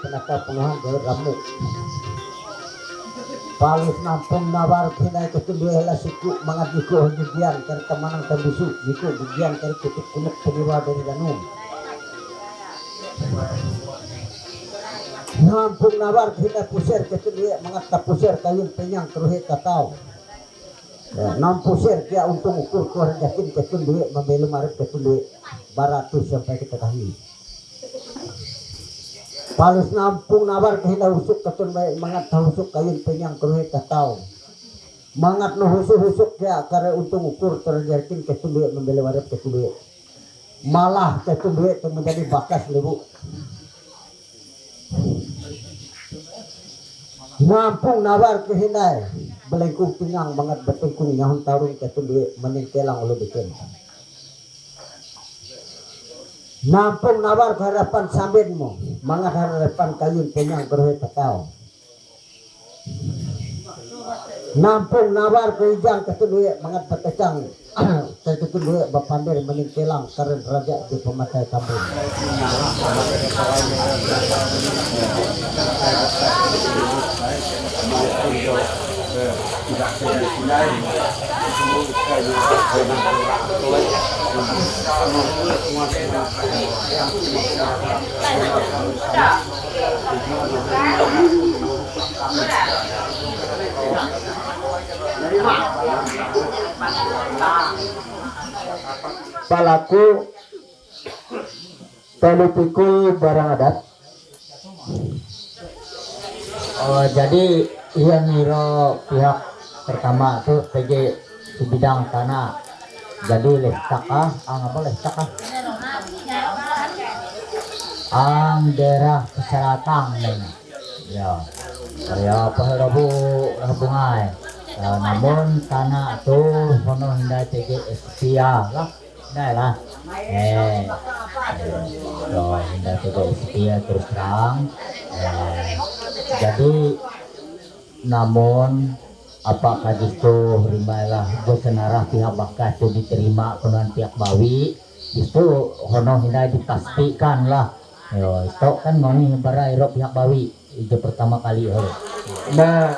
penata penguhan dari ramuk palus nampung nawar kinai ketundui hela siku mangat jiku hujian kari temanang tembisu jiku hujian kari kutuk kunek penyewa dari danum nampung nawar kinai pusir ketundui mangat tapusir kayun penyang keruhi tatau nampusir kia untung ukur kuar jakin ketundui membelu marip ketundui baratus sampai kita kahili palus nampung nawar kehina husuk ketun mangat husuk kayun penyang keruhi tatau mangat no husuk ya kare untung ukur terjakin ketun duit membeli warap ketun duit malah ketun duit itu menjadi bakas lebu nampung nawar kehina belengkung pingang mangat betengkung nyahun tarung ketun duit meningkelang ulu bikin nampung nawar harapan sambinmu mangat harapan kayun penyang keruhi tatau nampung nawar keijang ketundui mangat petecang ketundui bapandir meningkelang karen raja di pematai kampung palaku telu pikul barang adat. Oh, jadi yang ngiro pihak pertama tuh PJ di bidang tanah jadi lestak apa lestak ang daerah kesehatan ya paherabu rabungai namun tanah tuh hono hindai PJ SPA lah hindai lah hindai PJ SPA terus terang jadi namun apakah justru rimailah senarah pihak bakas itu diterima dengan pihak bawi justru hono hindai dipastikan lah itu kan ngoni barai pihak bawi itu pertama kali nah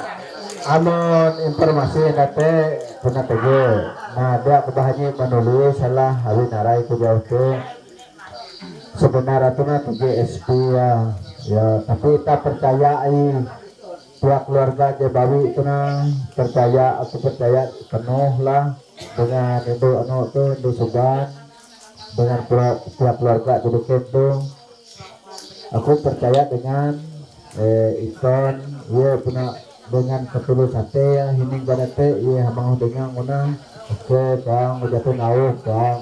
amun informasi nate puna tege nah dia kebahannya menulis salah hawi narai ku jauh ke sebenarnya tuh tege SP ya tapi kita percayai pihak keluarga Jabawi itu percaya aku percaya penuh lah dengan itu itu sugan dengan pihak keluarga dulu itu aku percaya dengan ikon ya punya dengan ketulusan ya hining badate ya mau dengan mana oke bang udah tuh ngau bang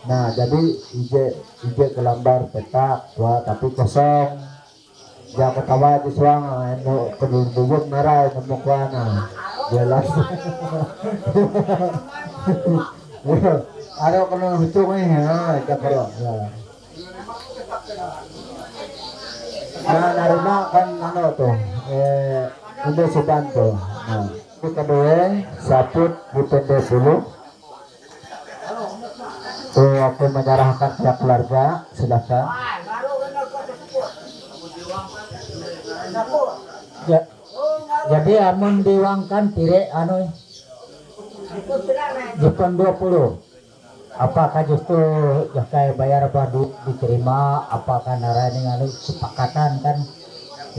nah jadi ije kelambar petak wah tapi kosong jangan ketawa di suang eno keduduk merah nemu kuana jelas ada kena hitung ya capro nah narima kan tuh untuk sebantu nah itu kedua saput dipende dulu tuh aku menyerahkan pihak keluarga silakan ya, jadi amun diwangkan tire Jepang 20 apakah justru ya kayak bayar badut diterima apakah narani nganu sepakatan kan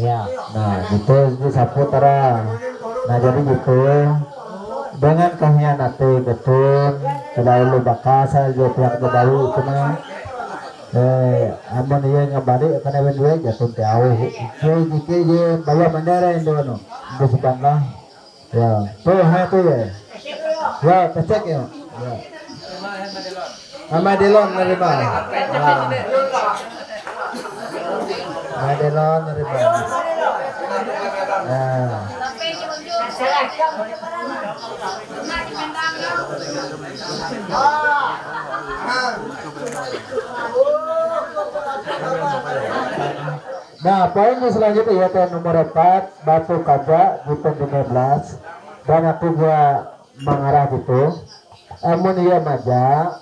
ya nah gitu saputara nah jadi gitu dengan kahyanate betul selalu bakasa jo pihak baru itu mah amun iya ngabari kana wenwe jatuh tahu iki je bawa bandara indo no bukan lah ya tuh tuh ya cek ya Madelon nerima Madelon nerima nah poin selanjutnya ya nomor 4 batu kaca di 15 dan aku gua mengarah gitu amun iya maja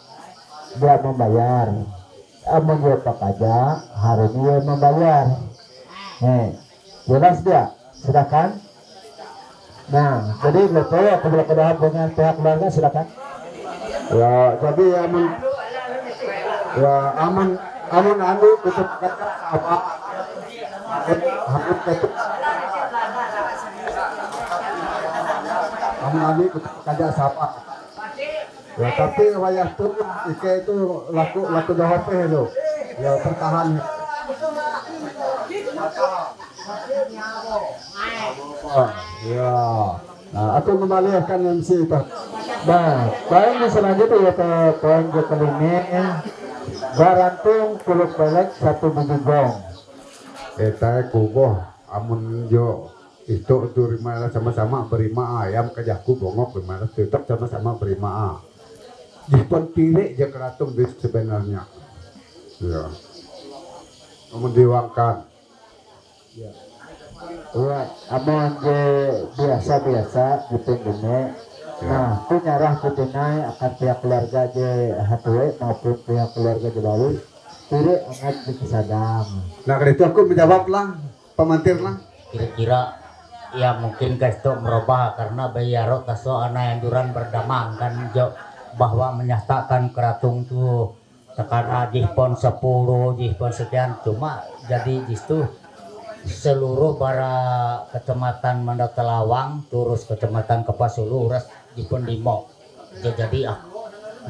dia membayar amun dia pakaja hari ini membayar Jelas dia, silakan. Nah, jadi betul apabila kedahap dengan pihak keluarga silakan. Ya, jadi amun ya aman amun anu tutup kata apa harus tutup amun anu tutup kaja sapa. Ya tapi wayah tuh ike itu laku dohope lo. Ya tertahan. Ya. Nah, aku kembalikan MC itu. Nah, poin selanjutnya ya ke poin ke kelima. Garantung kuluk belek satu biji gong. Eta kuboh amun jo itu rimana sama-sama berima ayam kajaku bongok rimana tetap sama-sama berima. Jipun pilih je keratung di sebenarnya. Ya. Amun diwangkan. Ya. Wah, amun je biasa-biasa gitu gini. Nah, itu nyarah kutinai akan pihak keluarga je hatue maupun pihak keluarga je baru. Kiri angat di kesadam. Nah, kalau itu aku menjawab lah, pemantir lah. Kira-kira ya mungkin guys itu merubah karena bayaro taso anak anjuran berdamang kan jo bahwa menyatakan keratung tuh tekan jihpon 10 jihpon sekian cuma jadi justru seluruh para kecamatan Mandatalawang terus kecamatan Kepasulu ras jihpon 5 jadi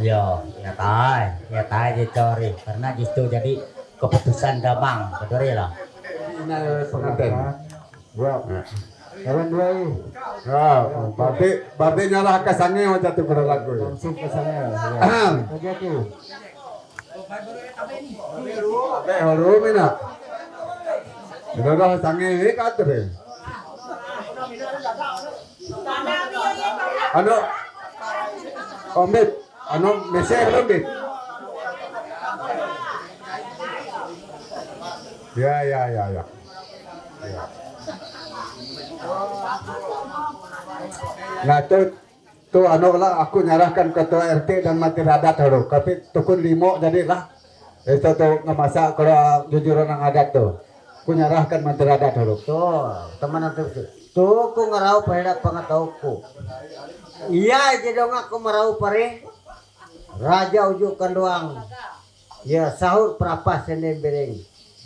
ya tai dicori karena justru jadi keputusan damang betul lah Ini pengantin. Ya. Kawan dua ini. Ya, berarti nyalah kesannya macam tu pada lagu. Langsung ke sana. Kerja tu. Harum ina. Dah sange ini kater. Ano? Omit. Ano mesej omit. Ya. Nah tuh ano lah aku nyarahkan ketua RT dan mati adat haro. Tapi tukun limo jadilah. Itu tuh ngemasak kalau jujuran yang adat tuh. Aku nyarahkan mati adat haro. Tuh, teman itu tuh aku ngerau pada pengatauku. Iya, jadi dong aku merau pare. Raja ujukan doang. Ya sahur perapas senen bereng.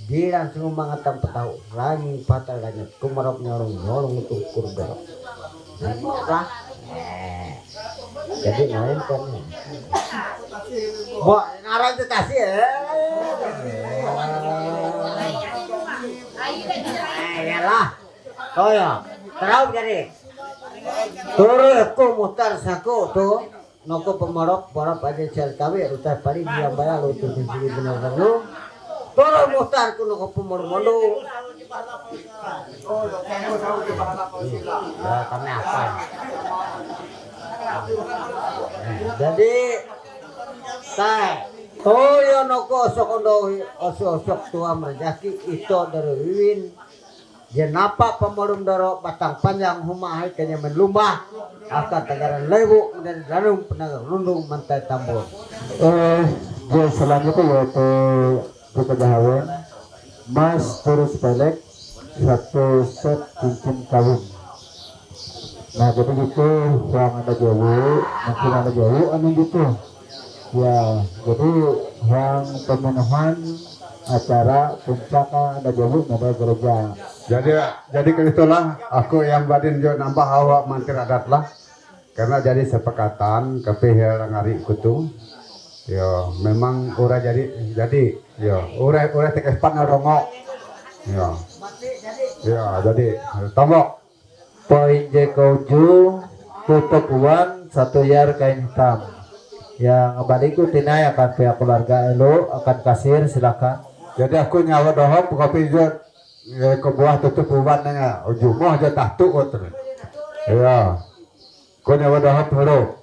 Dia langsung mengatam petau. Rangi patah lagi. Kumarok nyorong untuk kurban. Lah. Jadi main kan. Wah, ngarang itu kasih ya. Yalah. Oh ya, terus jadi. Turun aku mutar saku tuh. Noko pemarok para aja sel kawe utar pari dia bayar lu tuh sini benar lu. Turun mutar ku noko pemarok mondo. Ya kami apa? Jadi teh toyo noko sokondo osok tua merjaki itu dari Wiwin. Jenapa pemalum daro batang panjang humahai kanya menlumbah akan tagaran lebu dan dalam penagang lundung mantai tambur. Selanjutnya yaitu kekejahawan Mas terus pelek satu set cincin kawin. Nah jadi gitu yang ada jauh mungkin ada jauh anu gitu ya jadi yang pemenuhan acara puncak ada jauh ada gereja. Jadi itulah aku yang badin jo nambah awak mantir adat lah. Karena jadi sepakatan kepihal ngari kutu. Yo, memang ora jadi yo ora tekespan rongo. Yo. Ya, jadi tombok. Poin J7 tutup uang 1 yar kain hitam. Yang baliku tinai akan pihak keluarga elo akan kasir silakan. Jadi aku nyawa dohop kopi jo ke buah tutup uban nanya ujungnya aja tahtu kotor. Ya. Ko nyawa dohop halo.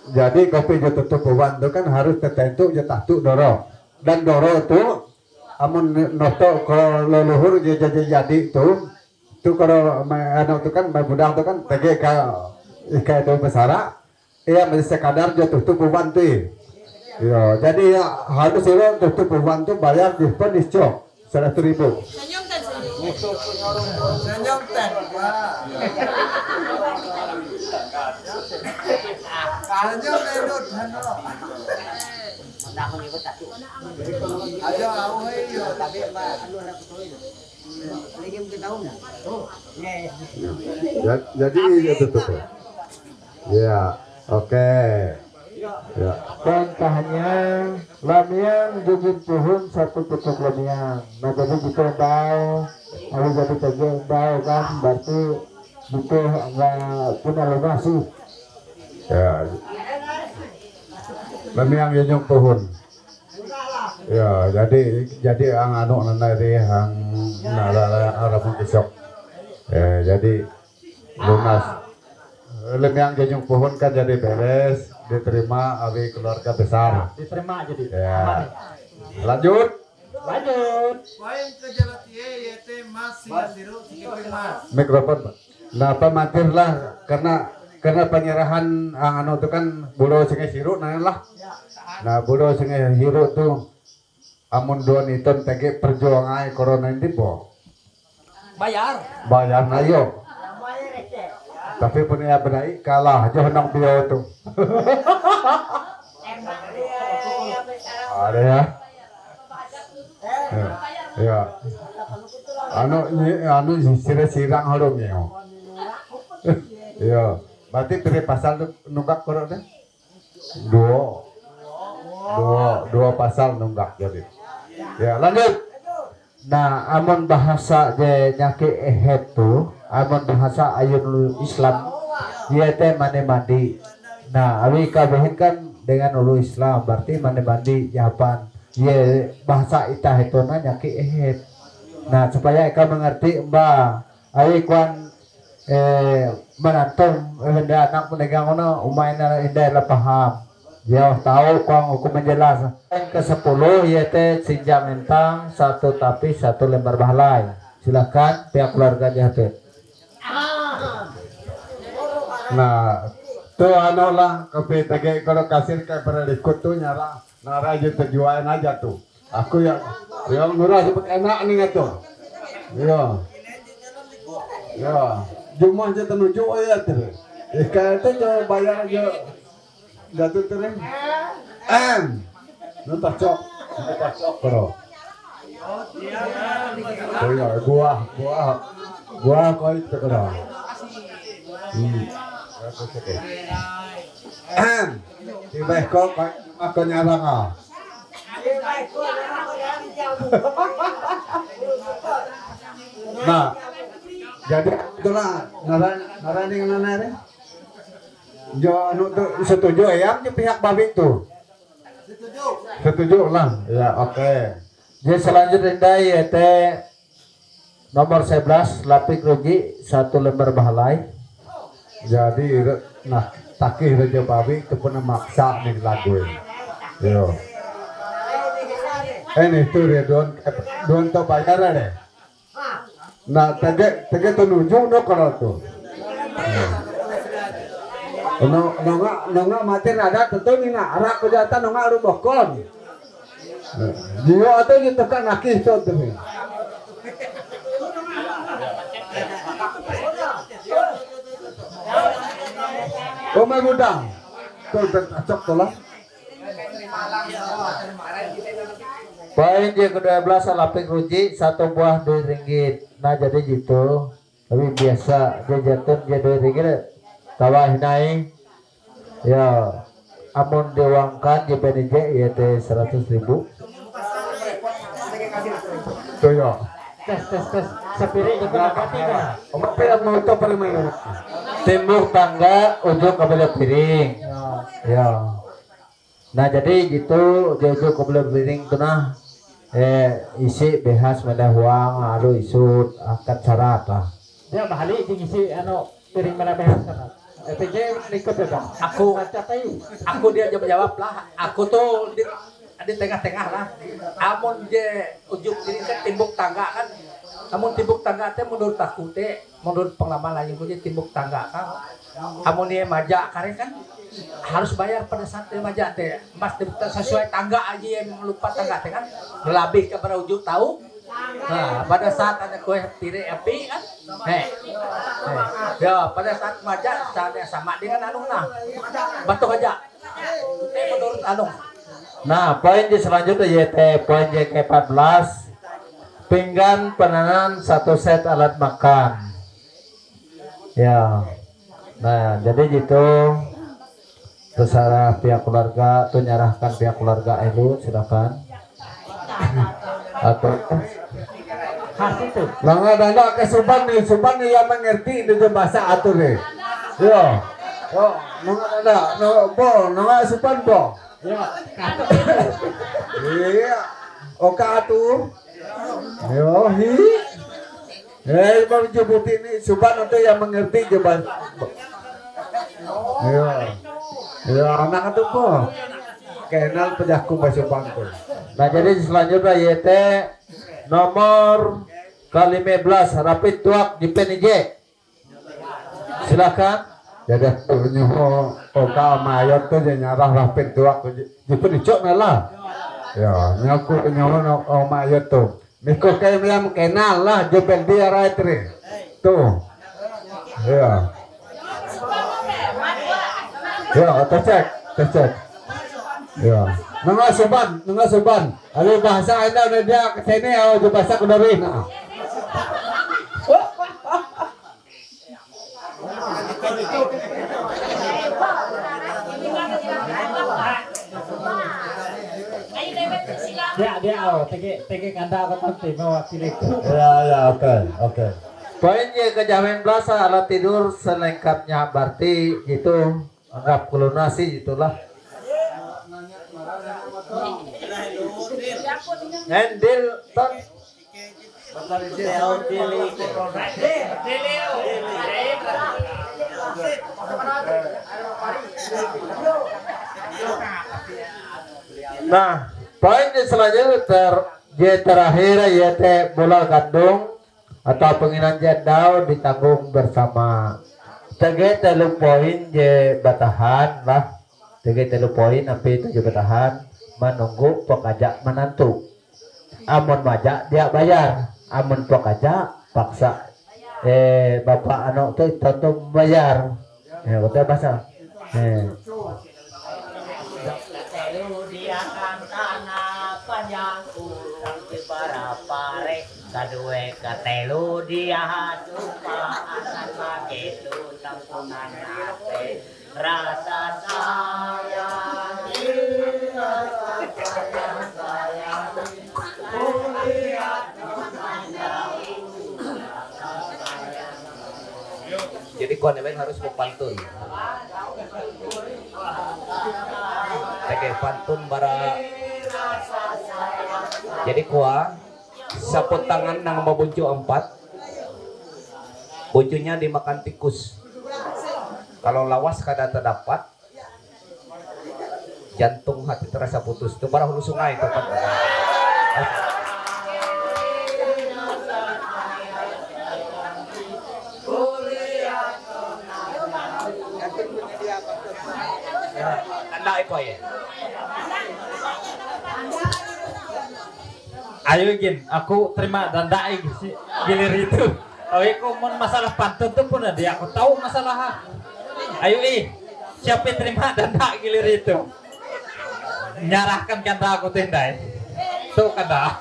Jadi kopi jo tutup uban itu kan harus tertentu jo tahtu doro. Dan doro itu amun noto kalau leluhur jadi itu kalau anu itu kan budang itu kan tege ka itu besara iya masih sekadar jo tutup uban tuh Ya, jadi ya harus itu untuk pembantu bayar diskon discok 100.000. Senyum tan senyum. Senyum tan, Pak. Senyum edut hano. Ayo away yo. Jadi itu tuh. Ya, oke. Ya. Contohnya lamian jujur pohon satu pucuk lamian. Nah jadi gitu bau, kalau jadi teguh bau kan berarti gitu nggak punya lokasi. Ya. Lemiang yang pohon. Ya, jadi ang anu nanti ang nala arabun isok. Jadi lunas. Lemiang yang pohon kan jadi beres, diterima abi keluarga besar. Diterima jadi. Ya. Lanjut. Poin kejalatiye yete masih siru sikit mas. Mikrofon, Pak. Nah, pamatir lah karena penyerahan ang anu itu kan budo singe siru lah. Nah, budo singe siru tuh amun dua niton tege perjuangan corona ini po. Bayar na yo. Tapi punya berai kalah aja hendak dia tuh. Ada ya. Ya. Anu sirang horong ya. Iya, berarti pilih pasal tuh nunggak korok deh. Dua pasal nunggak jadi. Ya, lanjut. Nah, amun bahasa je nyaki tuh, amun bahasa ayun Islam, dia teh mane mandi. Nah, awi kabehin kan dengan ulu Islam, berarti mane mandi Japan. Ye bahasa itah itu nyaki Nah, supaya eka mengerti mbak, awi kuan menantum hendak anak penegang ono umayna indah lah paham. Ya tahu kuang hukum menjelas. Yang ke-10 yaitu sinjang mentang satu tapi satu lembar bahalai. Silakan pihak keluarga jahat. Nah, tuh anu lah kopi tege kalau kasir kayak pada ikut tuh nyala nara aja terjualan aja tuh. Aku yang murah seperti enak nih tuh. Ya, cuma aja tenuju ya tuh. Kayak itu coba bayar aja. Jatuh terus. Nonton cok bro. Oh ya, buah kau itu kena. Tiba kau aku nyarang ah. Nah, jadi itulah narani nganane. Jo anu tuh setuju ya di pihak babi tuh. Setuju lah. Ya, oke. Jadi selanjutnya yaitu nomor 11 lapik rugi satu lembar bahalai. Jadi nah takih raja babi itu pernah maksa nih lagu ini. Yo. Ini tuh dia don to bayar deh. Nah tege tunuju no kalau tuh. Nonga mati nada tentu nina arak kejahatan nonga rubokon. Dia atau gitu kan nakis tuh tuh. Komai mudang. Tuh cocok tuh lah. Poin yang ke-12 lapik rugi satu buah RM2. Nah jadi gitu. Tapi biasa dia jatuh dia RM2. Tawa hinai ya amun diwangkan di PNJ yaitu 100.000. Tuh ya. Tes sepiri juga ganti kan. Omak pera mau to paling Timbuk tangga ujung kebelah piring. Ya. Nah jadi gitu di ujung kebelah piring itu nah isi behas medah uang lalu isut akad syarat lah. Dia bahali isi anu piring mana behas kan. PJ ikut ya. Aku dia jawab lah. Aku tuh di tengah-tengah lah. Amun je ujung ini kan timbuk tangga kan. Amun timbuk tangga teh menurut aku teh menurut pengalaman lain gue timbuk tangga kan. Amun dia majak kare kan harus bayar pada saat remaja teh. Mas sesuai tangga aja yang lupa tangga teh kan. Lebih kepada ujuk tahu. Nah, pada saat ada kue tiri api kan, ya pada saat remaja sama dengan anu nah, batuk aja. Menurut anu. Nah, poin di selanjutnya YT poin JK14 pinggan penanan 1 set alat makan. Ya. Nah, jadi gitu terserah pihak keluarga tuh nyarahkan pihak keluarga Elu silakan. Atau Langga dana ke Suban nih yang mengerti di bahasa atur nih. Yo. Yo, nanga Suban bo. Iya. Oka atuh. Yo, hi. Bang jebut ini Suban itu yang mengerti jeban. Yo. Yo, anak atuh po. Kenal pejaku bahasa Suban tuh. nah jadi selanjutnya YT nomor ke-15 Rapid Tuak di PNJ. Silakan. Jadi nyoho oka mayat tuh nyarah rapid tuak di penicok melah. Ya, nyaku nyoho mayat tuh. Miko kayak yang kenal lah jebel dia raitri. Tuh. Ya. Ya, tercek. Ya. Nengah Suban. Ali bahasa Anda udah dia kesini ya, bahasa Kendari. Nah. Dia TG kanda atau nanti mewakili. Ya, oke. Poin ke-19 alat tidur selengkapnya berarti itu anggap kulunasi itulah. Handil ton. Nah, poin selanjutnya terakhir yaitu bola gandung atau penginan jendau ditanggung bersama. Tege telu poin je batahan lah. Tege telu poin api itu je batahan menunggu pokajak menantu. Amun majak dia bayar, amun pokajak paksa. Bapak anak tuh tentu bayar. Betul bahasa. Dia kan tanah panjang kurang para pare kadue katelu dia suka akan make tu tampungan ate rasa sayang Jadi koneben harus pantun. Pakai pantun bara. Jadi kuah saput tangan nang babuncu 4. Buncunya dimakan tikus. Kalau lawas kada terdapat, jantung hati terasa putus. Itu bara hulu sungai tempat. Anda iko ya. Ayo Gin, aku terima dandai gilir itu. Oh iya, masalah pantun tuh pun ada. Aku tahu masalah. Ayo siapa terima danda gilir itu? Nyarahkan kanda aku tendai. Tuh kanda.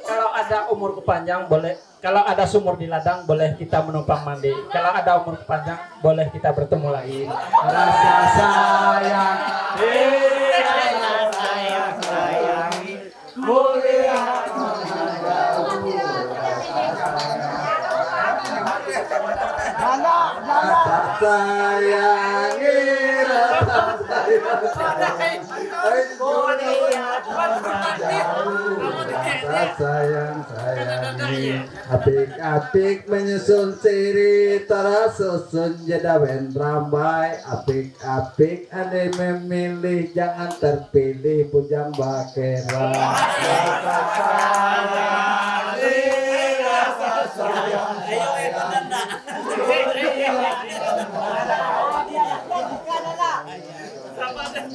Kalau ada umur kepanjang boleh, kalau ada sumur di ladang boleh kita menumpang mandi. Kalau ada umur kepanjang boleh kita bertemu lagi. Rasa sayang, sayang apik-apik menyusun siri tara susun jadawen rambai apik-apik ane memilih jangan terpilih pujang bakera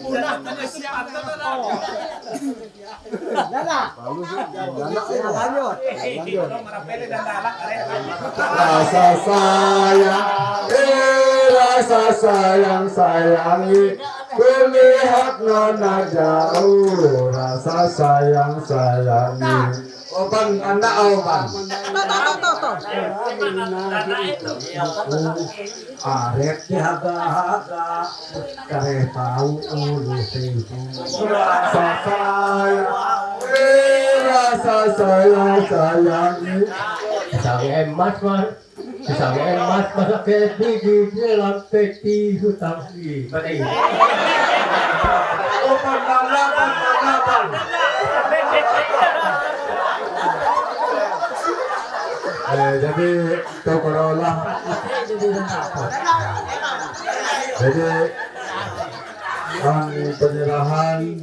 Udah tanya siapa tuh? Lanjut. Rasa sayang, rasa sayang sayangi, kulihat nona jauh, rasa sayang sayangi. Oban, anda oban. Arek jaga-jaga, kare tahu ulu tipu. Rasa sayang sayangi. Isang emas mas, masa ke bibir dalam peti hutang si. Oban, nalapan. Jadi itu Corolla. Jadi penyerahan.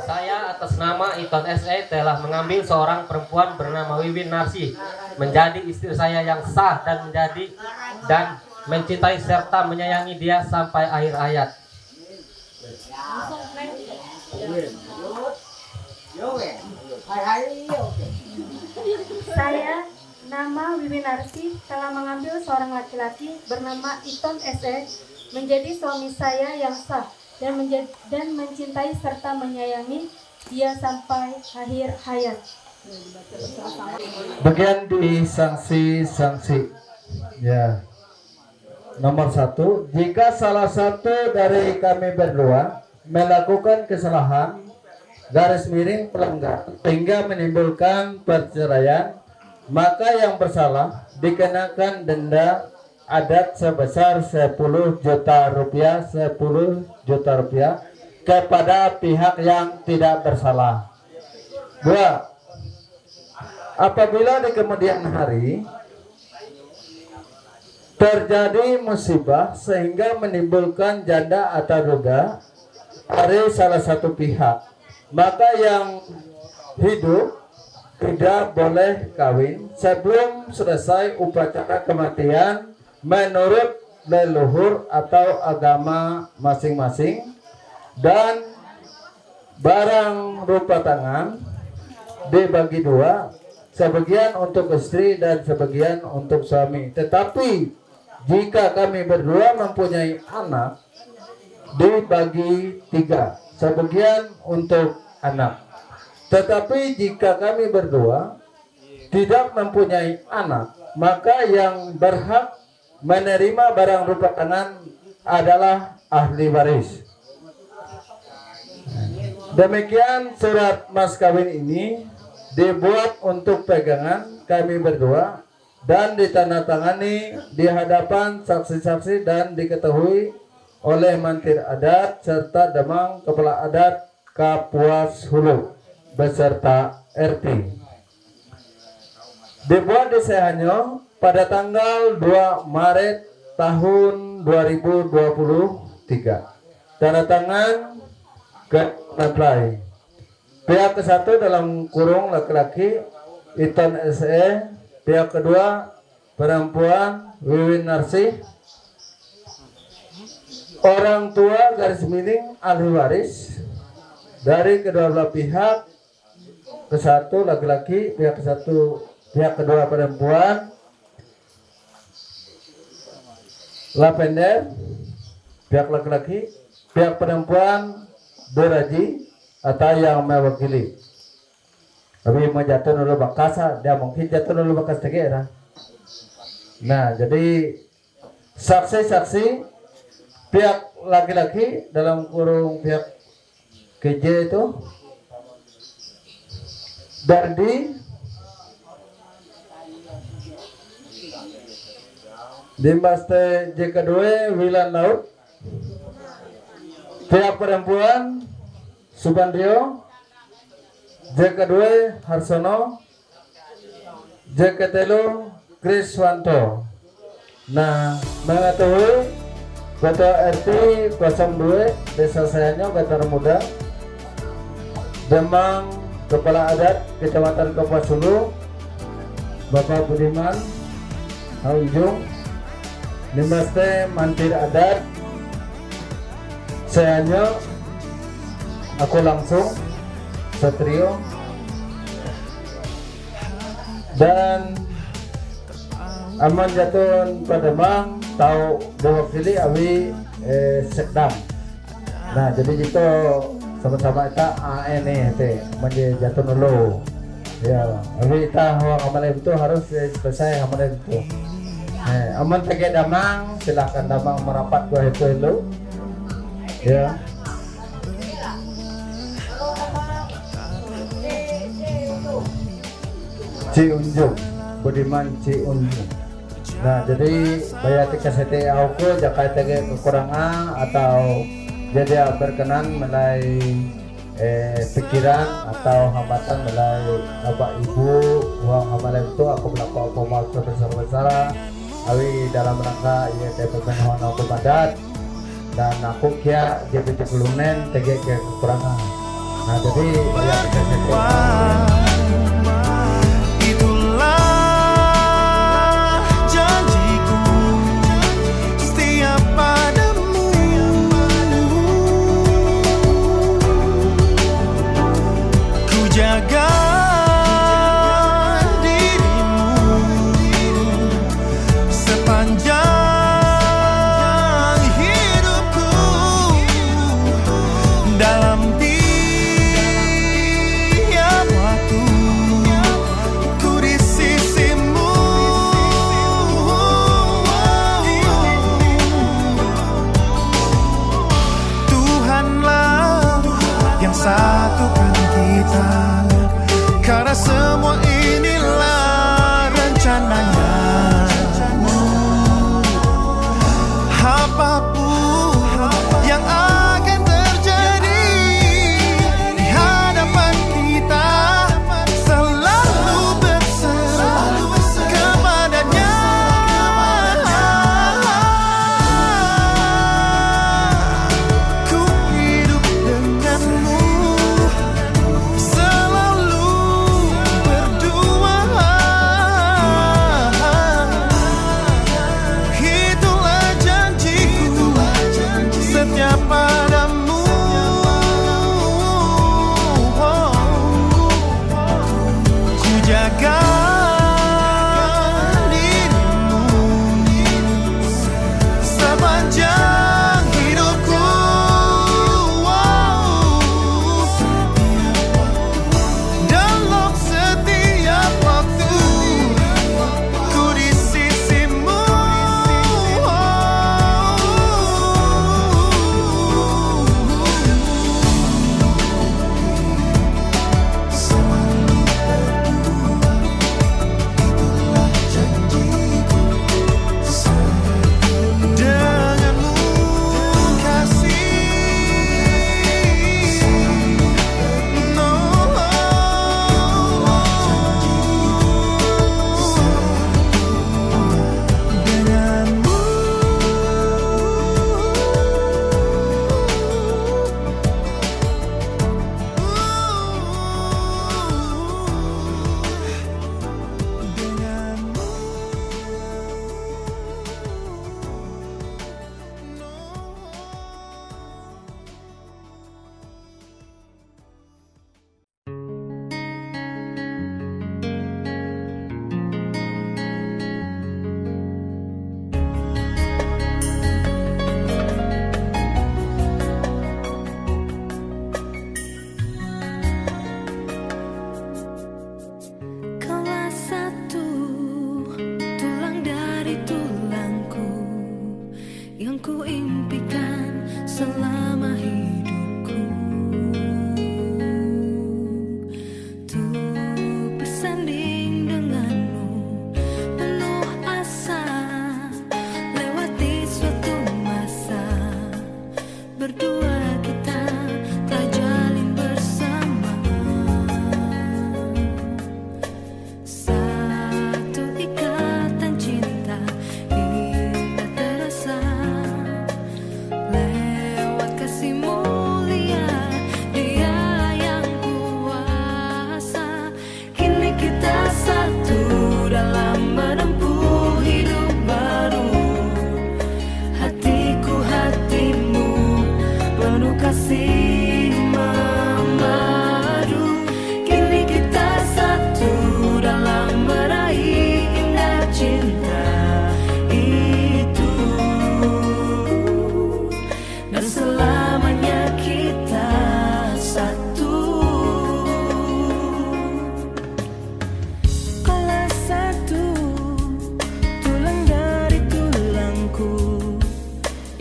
Saya atas nama Iton SE telah mengambil seorang perempuan bernama Wiwin Narsi menjadi istri saya yang sah dan mencintai serta menyayangi dia sampai akhir hayat. Saya nama Wiwin Narsi telah mengambil seorang laki-laki bernama Iton SE menjadi suami saya yang sah dan mencintai serta menyayangi dia sampai akhir hayat. Bagian di sanksi. Ya. Nomor 1, jika salah satu dari kami berdua melakukan kesalahan garis miring pelanggar hingga menimbulkan perceraian, maka yang bersalah dikenakan denda adat sebesar 10 juta rupiah kepada pihak yang tidak bersalah. 2. Apabila di kemudian hari terjadi musibah sehingga menimbulkan janda atau duda dari salah satu pihak, maka yang hidup tidak boleh kawin sebelum selesai upacara kematian menurut leluhur atau agama masing-masing, dan barang rupa tangan dibagi dua, sebagian untuk istri dan sebagian untuk suami. Tetapi jika kami berdua mempunyai anak, dibagi 3, sebagian untuk anak. Tetapi jika kami berdua tidak mempunyai anak, maka yang berhak menerima barang rupa tangan adalah ahli waris. Demikian surat mas kawin ini dibuat untuk pegangan kami berdua dan ditandatangani di hadapan saksi-saksi dan diketahui oleh mantir adat serta demang kepala adat Kapuas Hulu beserta RT. Dibuat di Sehanyo pada tanggal 2 Maret tahun 2023. Tanda tangan ke apply. Pihak ke-1 dalam kurung laki-laki Iton SE, pihak kedua perempuan Wiwin Narsi, orang tua garis miring ahli waris dari kedua belah pihak, ke-1 laki-laki, pihak kedua perempuan, Lavender, pihak laki-laki, pihak perempuan Doraji atau yang mewakili. Tapi mau jatuh dulu bakasa, dia mungkin jatuh dulu bakas tegera. Nah, jadi saksi-saksi pihak laki-laki dalam kurung pihak KJ itu Dardi, Dimbaste JK2 Wilan Laut, pihak perempuan Subandrio, JK2 Harsono, JK3 Kriswanto, Nah, mengetahui Ketua RT 02 Desa Sayanyo Bantar Muda, Demang Kepala Adat Kecamatan Kapuas Hulu, Bapak Budiman Haunjung, Nimaste Mantir Adat Sayanyo, aku langsung Satrio, dan Aman Jatun Pademang tahu diwakili awi Sekdam. Nah jadi itu sama-sama kita ini teh menjadi Jatun dulu. Ya, awi kita hawa amalem itu harus selesai amalem itu. Aman tege damang, silakan damang merapat gua itu dulu. Ya. Ciunjung, Budiman Ciunjung. Nah jadi bayar tiket sete aku jaka tege kekurangan atau jadi berkenan mulai pikiran atau hambatan mulai bapak ibu uang hamalan itu aku melakukan formal sebesar-besar awi dalam rangka ya pemenuhan aku padat dan aku kia jadi kelunen tege kekurangan. Nah jadi bayar tiket sete jaga dirimu sepanjang hidupku dalam tiap waktu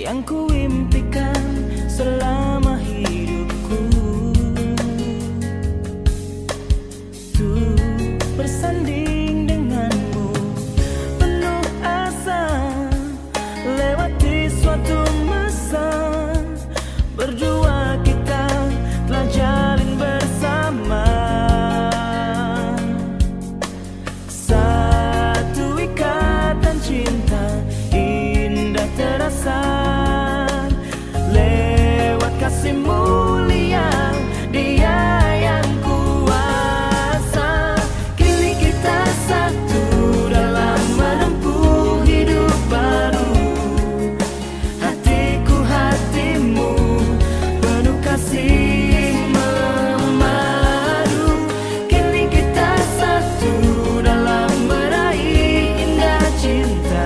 yang kuimpikan selama hidupku. Tuh bersanding denganmu penuh asa, lewati suatu masa, berdua kita telah jalin bersama. Satu ikatan cinta indah terasa, lewat kasih mulia Dia yang kuasa. Kini kita satu dalam menempuh hidup baru. Hatiku hatimu penuh kasih memadu. Kini kita satu dalam meraih indah cinta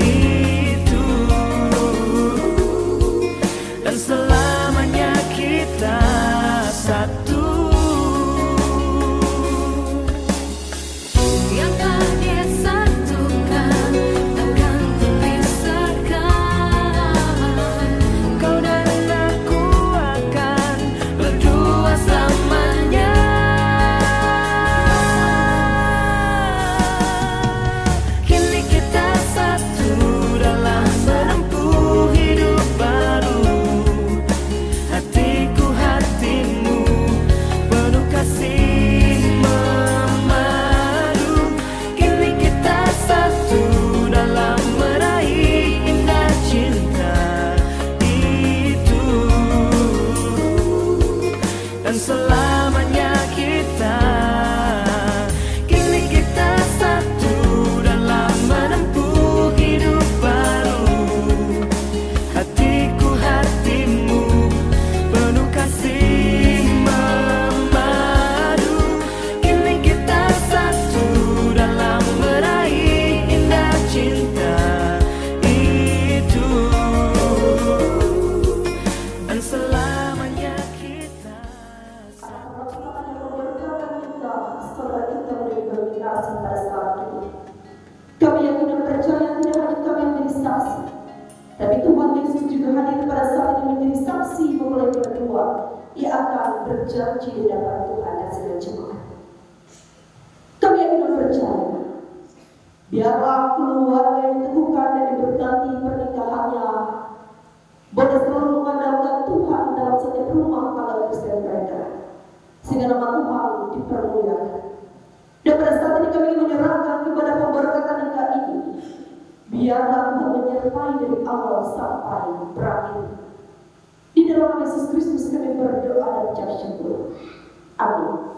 itu, dan selamanya kita satu. Yang telah disatukan takkan terpisahkan. Kau dan aku akan berdua selamanya. Kini kita satu dalam menempuh hidup baru. Hatiku hatimu penuh kasih memadu. Kini kita satu dalam meraih indah cinta itu, dan selamanya kita. Kini kita satu dalam menempuh hidup baru. Hatiku hatimu penuh kasih memadu. Kini kita satu dalam meraih indah cinta itu, dan selamanya kita satu. Saudara kita menjadi berminasi pada saat ini. Kami yakin dan percaya tidak hanya kami yang menjadi saksi, tapi Tuhan Yesus juga hadir pada saat ini menjadi saksi memulai berdua. Ia akan berjanji di hadapan Tuhan dan segala jemaat. Kami yakin dan percaya, biarlah keluarga yang diteguhkan dan diberkati pernikahannya boleh selalu mengandalkan Tuhan dalam setiap rumah tangga Kristen mereka, sehingga nama Tuhan dipermuliakan. Dan pada saat ini kami menyerahkan kepada pemberkatan nikah ini. Biarlah Tuhan menyertai dari awal sampai berakhir. Di dalam Yesus Kristus kami berdoa dan ucap syukur. Amin.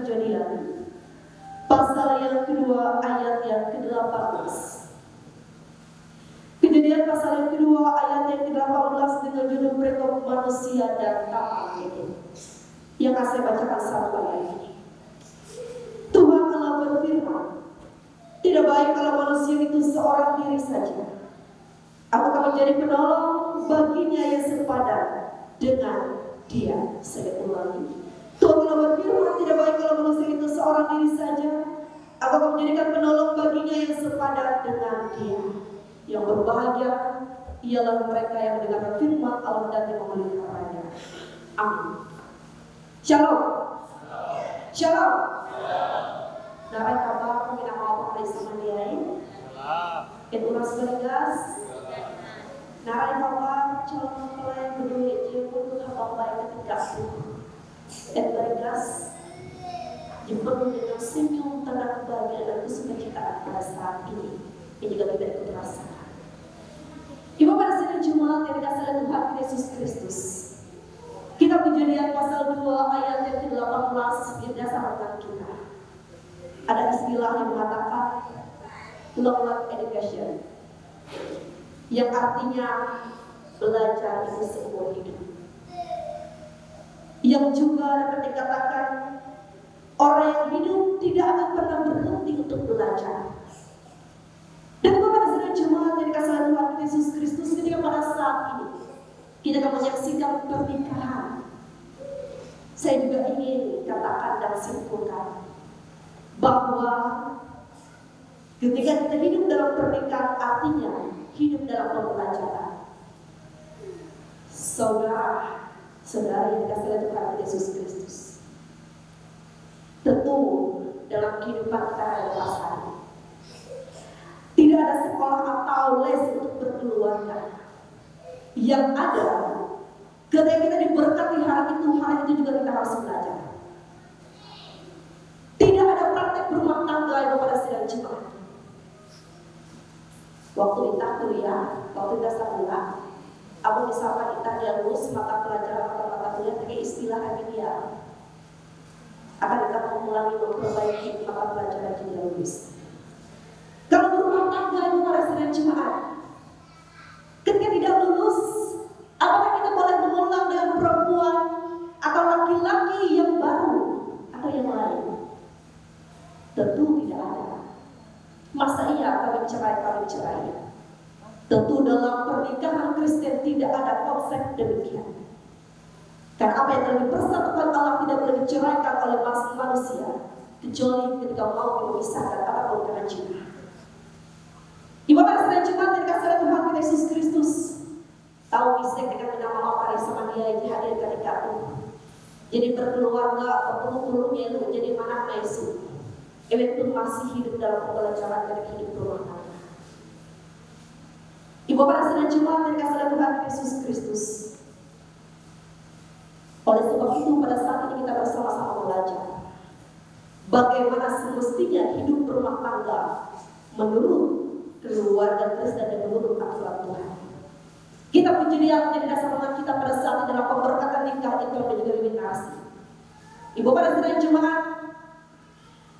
Kejadian pasal yang kedua ayat yang ke-18. Kejadian pasal yang kedua ayat yang ke-18 dengan judul Perikop Manusia dan Tapak ini yang akan saya bacakan satu ayat ini. Tuhan Allah berfirman, tidak baik kalau manusia itu seorang diri saja. Aku akan menjadi penolong baginya yang sepadan dengan dia. Saya ulangi. Tuhan Allah berfirman, tidak baik kalau manusia itu seorang diri saja. Aku akan menjadikan penolong baginya yang sepadan dengan dia. Yang berbahagia ialah mereka yang mendengarkan firman Allah dan yang memeliharanya. Amin. Shalom. Shalom. Narai kabar pembina mau pakai sama dia ini. Itu uras bergas. Narai kabar calon pelayan berdua dia pun hamba baik ketika itu. Et bergas. Dipenuhi dengan senyum tanda kebahagiaan dan sukacita pada saat ini. Ini juga tidak terasa. Ibu pada sidang Jumat yang dikasih oleh Tuhan Yesus Kristus. Kita Kejadian pasal 2 ayat yang ke-18 berdasarkan kita. Ada istilah yang mengatakan long-life education, yang artinya belajar itu seumur hidup. Yang juga dapat dikatakan orang yang hidup tidak akan pernah berhenti untuk belajar. Dan pada sidang Jumat yang dikasih oleh Tuhan Yesus Kristus, ketika pada saat ini kita akan menyaksikan pernikahan. Saya juga ingin katakan dan simpulkan bahwa ketika kita hidup dalam pernikahan artinya hidup dalam pembelajaran. Saudara yang dikasih oleh Tuhan Yesus Kristus, tentu dalam kehidupan kita relevan hari tidak ada sekolah atau les untuk berkeluarga. Yang ada, ketika kita diberkati hari itu juga kita harus belajar. Tidak ada praktek berumah tangga yang pada sidang Jumat. Waktu kita kuliah, waktu kita sekolah, aku misalkan kita lulus mata pelajaran atau mata kuliah pakai istilah media. Akan kita mengulangi memperbaiki mata pelajaran yang lulus. Kalau berumah tangga itu pada sidang Jumat, ketika tidak lulus, apakah kita boleh mengulang dengan perempuan atau laki-laki yang baru atau yang lain? Tentu tidak ada. Masa iya kami cerai? Tentu dalam pernikahan Kristen tidak ada konsep demikian. Karena apa yang telah dipersatukan Allah tidak boleh diceraikan oleh manusia, kecuali ketika mau memisahkan apapun dengan cinta. Ibu pada sidang Jumat yang dikasih oleh Tuhan Yesus Kristus, tahu istri dengan nama apa sama dia yang dihadirkan di kartu. Jadi berkeluarga, perlu-perlunya itu jadi mana Yesus. Itu masih hidup dalam pembelajaran dan hidup rumah tangga. Ibu pada sidang Jumat yang dikasih oleh Tuhan Yesus Kristus. Oleh sebab itu pada saat ini kita bersama-sama belajar bagaimana semestinya hidup berumah tangga menurut keluarga Kristen dan menurut aturan Tuhan. Kita Kejadian yang didasarkan kita pada saat ini dalam pemberkatan nikah itu menjadi lebih nasi. Ibu pada sidang Jumat,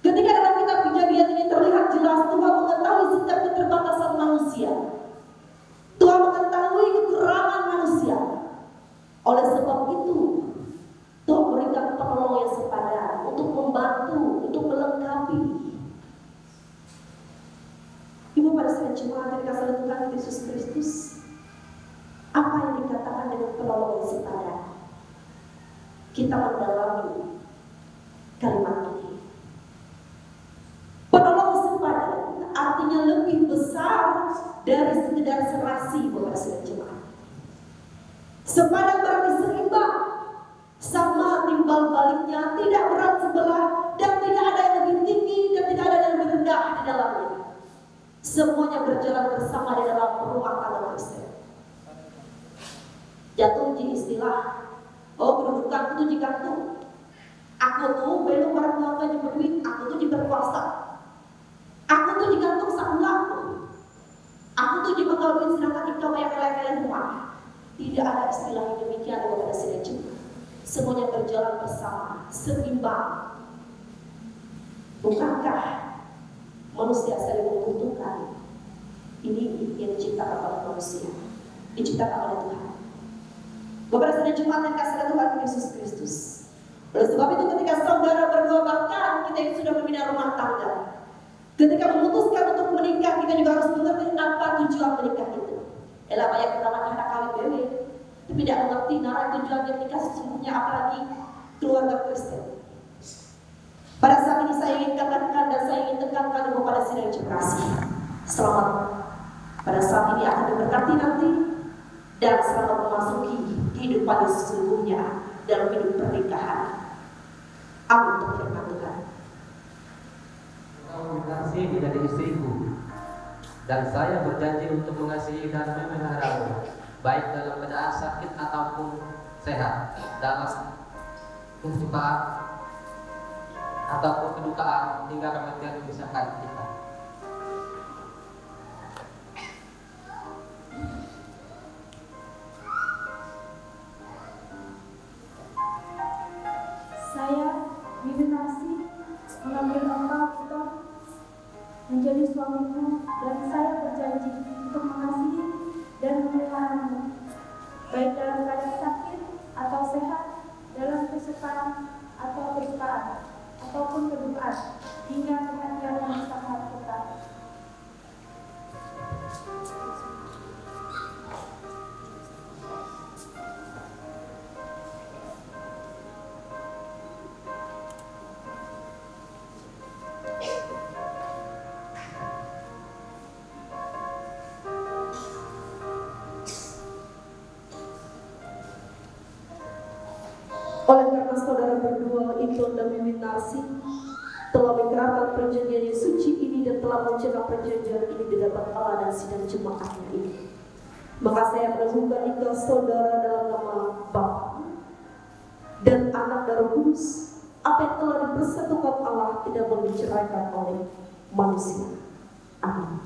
ketika dalam kitab Kejadian ini terlihat jelas Tuhan mengetahui setiap keterbatasan manusia. Tuhan mengetahui kekurangan manusia. Oleh sebab itu, Tuhan berikan penolong yang sepadan untuk membantu, untuk melengkapi. Ibu pada sidang Jumat yang dikasih oleh Tuhan Yesus Kristus, apa yang dikatakan dengan penolong yang sepadan? Kita mendalami kalimat ini. Penolong sepadan artinya lebih besar dari sekedar serasi. Ibu pada sidang Jumat, sepadan berarti seimbang, sama timbal baliknya, tidak berat sebelah, dan tidak ada yang lebih tinggi dan tidak ada yang lebih rendah di dalamnya. Semuanya berjalan bersama di dalam rumah tangga Kristen. Jatuh di istilah, kedudukan itu jika tuh aku tuh belum pada keluarga jemput duit, aku tuh berkuasa, aku tuh digantung sakulaku, aku tuh dibekal sedangkan ikut yang lain-lain rumah. Tidak ada istilah yang demikian pada sidang Jumat. Semuanya berjalan bersama, seimbang. Bukankah manusia saling membutuhkan? Ini yang diciptakan oleh manusia, diciptakan oleh Tuhan. Bapak dan jemaat yang kasih Tuhan Yesus Kristus. Oleh sebab itu ketika saudara berdua, bahkan kita yang sudah membina rumah tangga, ketika memutuskan untuk menikah, kita juga harus mengerti apa tujuan menikah itu. Elah banyak pertama anak kawin bebe, tapi tidak mengerti nara tujuan menikah sesungguhnya, apalagi keluarga Kristen. Pada saat ini saya ingin katakan dan saya ingin tekankan kepada sidang generasi, selamat pada saat ini akan diberkati nanti, dan selamat memasuki kehidupan yang sesungguhnya dalam hidup pernikahan. Amin untuk firman Tuhan. Kau mengasihi menjadi istriku, dan saya berjanji untuk mengasihi dan memeliharamu, baik dalam keadaan sakit ataupun sehat, dalam kesukaan ataupun kedukaan, hingga kematian memisahkan kita. Saya, Wiwi Narsi, mengambil engkau Iton menjadi suamimu, dan saya berjanji untuk mengasihi dan memeliharamu, baik dalam keadaan sakit atau sehat, dalam kesukaan atau kedukaan, ataupun kedukaan, hingga kematian yang memisahkan kita. Oleh karena saudara berdua, Iton dan Wiwi Narsi, telah mengikrarkan perjanjian yang suci ini dan telah menjaga perjanjian ini di depan Allah dan sidang jemaatnya ini, maka saya meneguhkan ikrar saudara dalam nama Bapa dan Anak dan Roh Kudus. Apa yang telah dipersatukan Allah tidak boleh diceraikan oleh manusia. Amin.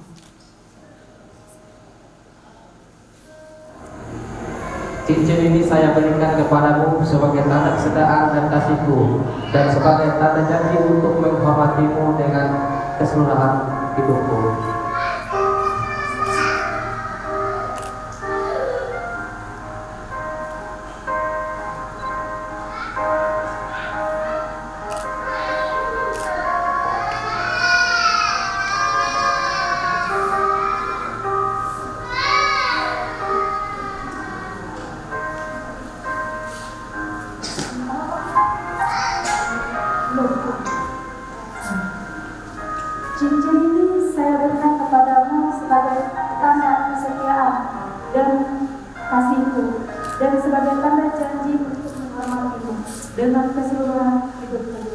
Cincin ini saya berikan kepadamu sebagai tanda kesetiaan dan kasihku, dan sebagai tanda janji untuk menghormatimu dengan keseluruhan hidupku. Cincin ini saya berikan kepadamu sebagai tanda kesetiaan dan kasihku, dan sebagai tanda janji untuk menghormatimu dengan keseluruhan hidupku.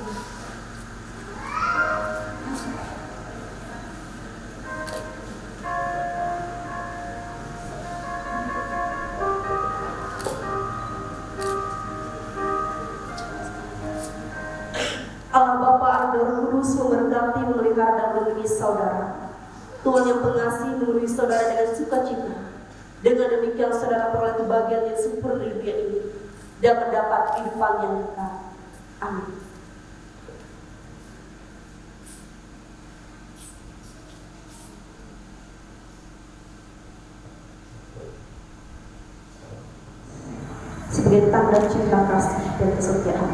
Allah Bapa, Anak dan Roh Kudus memberkati, memelihara dan melindungi saudara. Tuhan yang pengasih memenuhi saudara dengan sukacita. Dengan demikian saudara peroleh kebahagiaan yang sempurna di dunia ini dan mendapat kehidupan yang kekal. Amin. Sebagai tanda cinta kasih dan kesetiaan.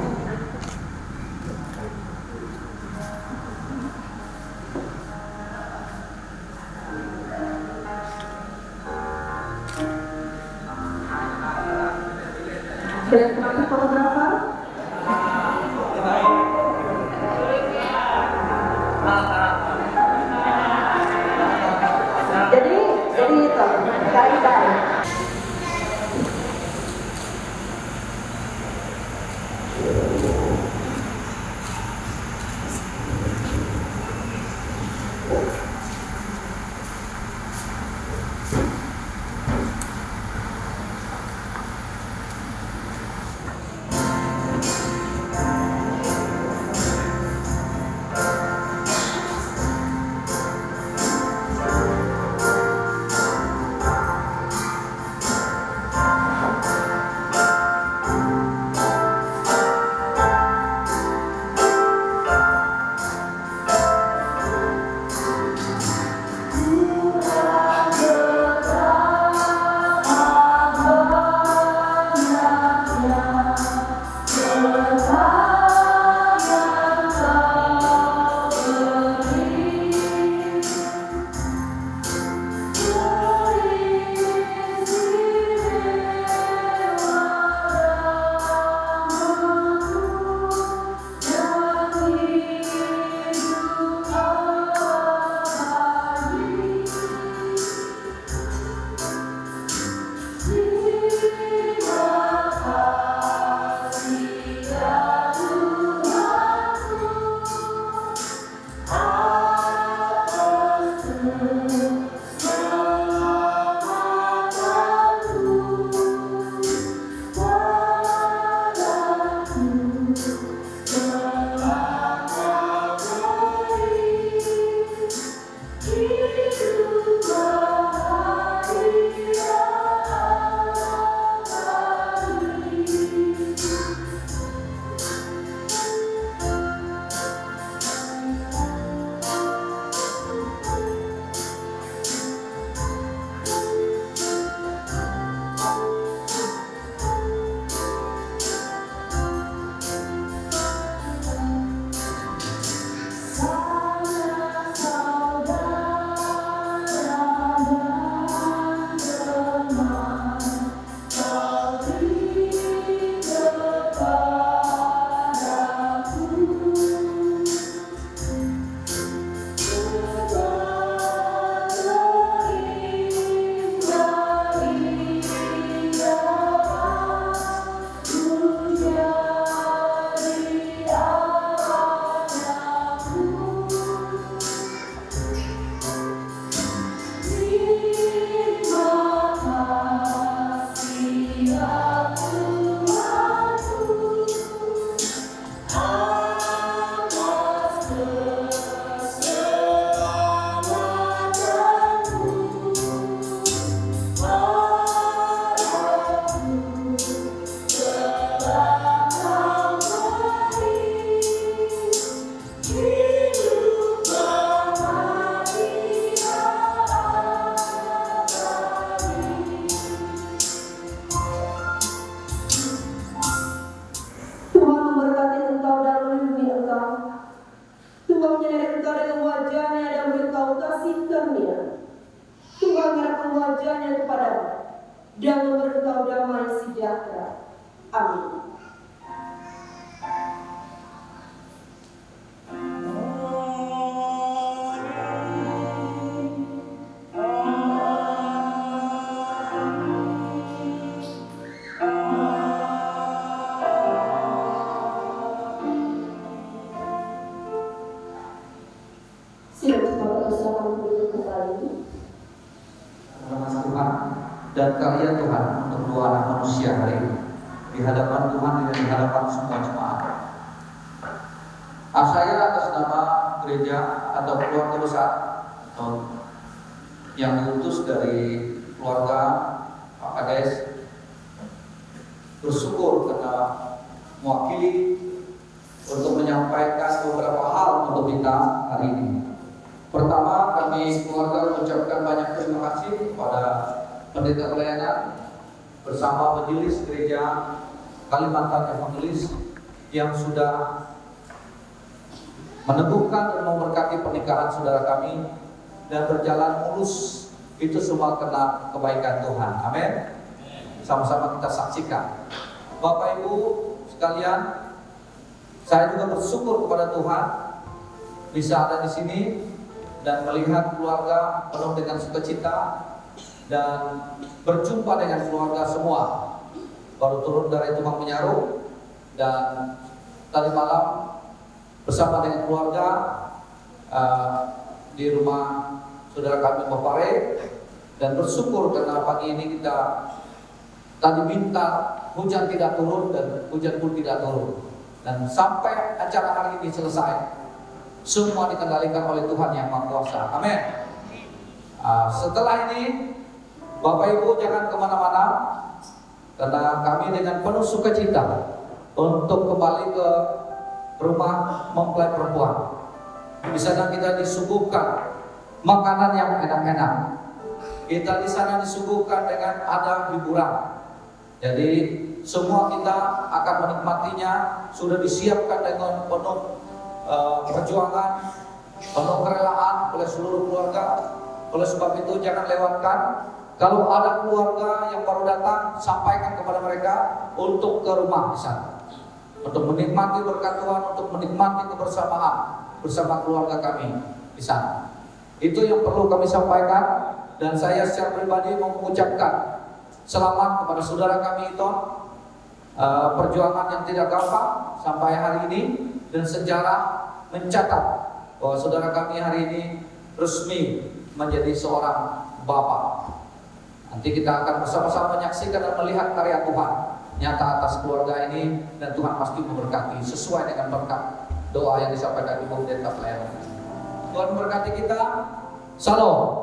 Boleh kenapa fotografer? Jadi itu kaitan. kasih karunia. Tuhan menyerahkan wajahnya kepadamu dan memberi engkau damai sejahtera. Amin. Sila kita bersama berduduk kembali. Mas Tuhan dan kalian Tuhan untuk dua anak manusia hari ini di hadapan Tuhan dan di hadapan semua jemaat. Saya atas nama gereja atau keluarga besar atau yang diutus dari keluarga Pak Kades bersyukur karena mewakili untuk menyampaikan beberapa hal untuk kita hari ini. Pertama, kami keluarga mengucapkan banyak terima kasih kepada pendeta pelayanan bersama majelis gereja Kalimantan Evangelis yang sudah meneguhkan dan memberkati pernikahan saudara kami dan berjalan mulus. Itu semua karena kebaikan Tuhan. Amin. Sama-sama kita saksikan. Bapak Ibu sekalian, saya juga bersyukur kepada Tuhan bisa ada di sini dan melihat keluarga penuh dengan sukacita dan berjumpa dengan keluarga semua. Baru turun dari Tumang Menyaru dan tadi malam bersama dengan keluarga di rumah saudara kami Bapare dan bersyukur karena pagi ini kita tadi minta hujan tidak turun dan hujan pun tidak turun dan sampai acara hari ini selesai semua dikendalikan oleh Tuhan yang Maha Kuasa. Amin. Setelah ini Bapak Ibu jangan kemana-mana karena kami dengan penuh sukacita untuk kembali ke rumah mempelai perempuan. Di sana kita disuguhkan makanan yang enak-enak. Kita di sana disuguhkan dengan ada hiburan. Jadi semua kita akan menikmatinya, sudah disiapkan dengan penuh perjuangan, penuh kerelaan oleh seluruh keluarga. Oleh sebab itu jangan lewatkan. Kalau ada keluarga yang baru datang, sampaikan kepada mereka untuk ke rumah di sana, untuk menikmati berkat Tuhan, untuk menikmati kebersamaan bersama keluarga kami di sana. Itu yang perlu kami sampaikan dan saya secara pribadi mau mengucapkan selamat kepada saudara kami itu. Perjuangan yang tidak gampang sampai hari ini dan sejarah mencatat bahwa saudara kami hari ini resmi menjadi seorang bapak. Nanti kita akan bersama-sama menyaksikan dan melihat karya Tuhan nyata atas keluarga ini dan Tuhan pasti memberkati sesuai dengan berkat doa yang disampaikan Ibu Pendeta Pelayanan. Tuhan memberkati kita. Salam.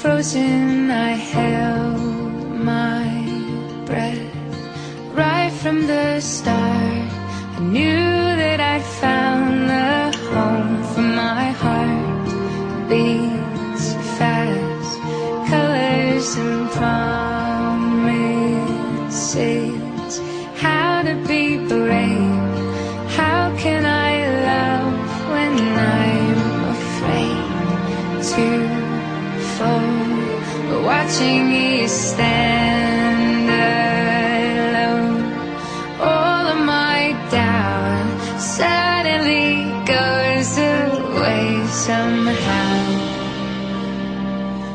Frozen, I held my breath. Right from the start, I knew that I'd found the home for my heart. Beats fast, colors and promises. How to be brave, how can I love when I'm afraid to fall? Watching you stand alone, all of my doubt suddenly goes away somehow.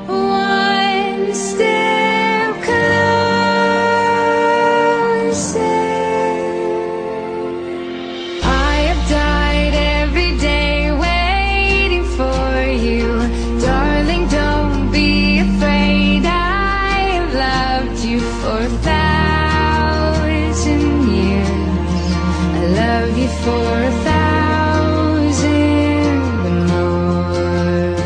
One step closer. I have died every day waiting for you, darling. Don't be afraid, I have loved you for 1,000 years. I love you for 1,000 more.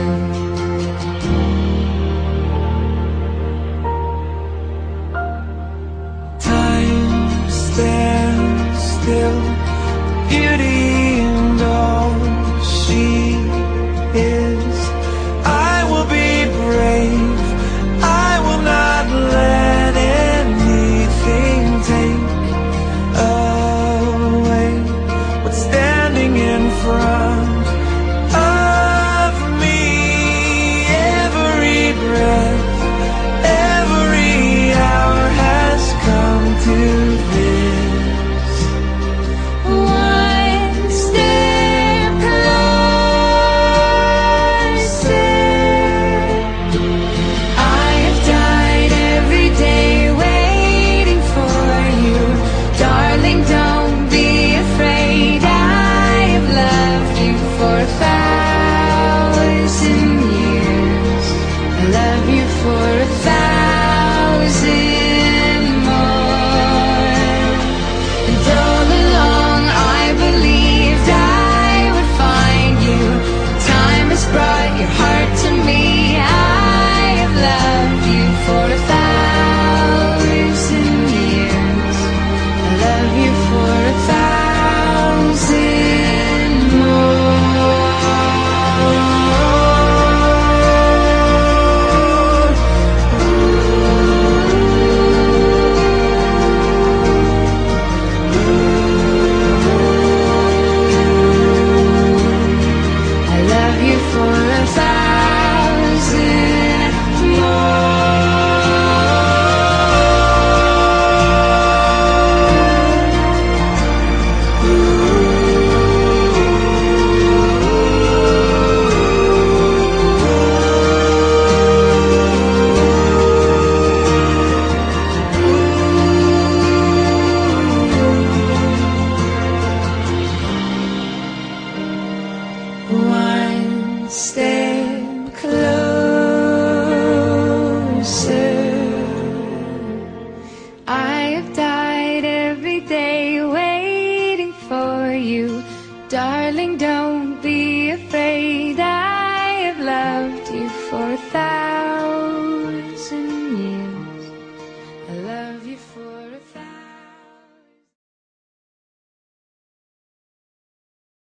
closer. I have died every day waiting for you. Darling, don't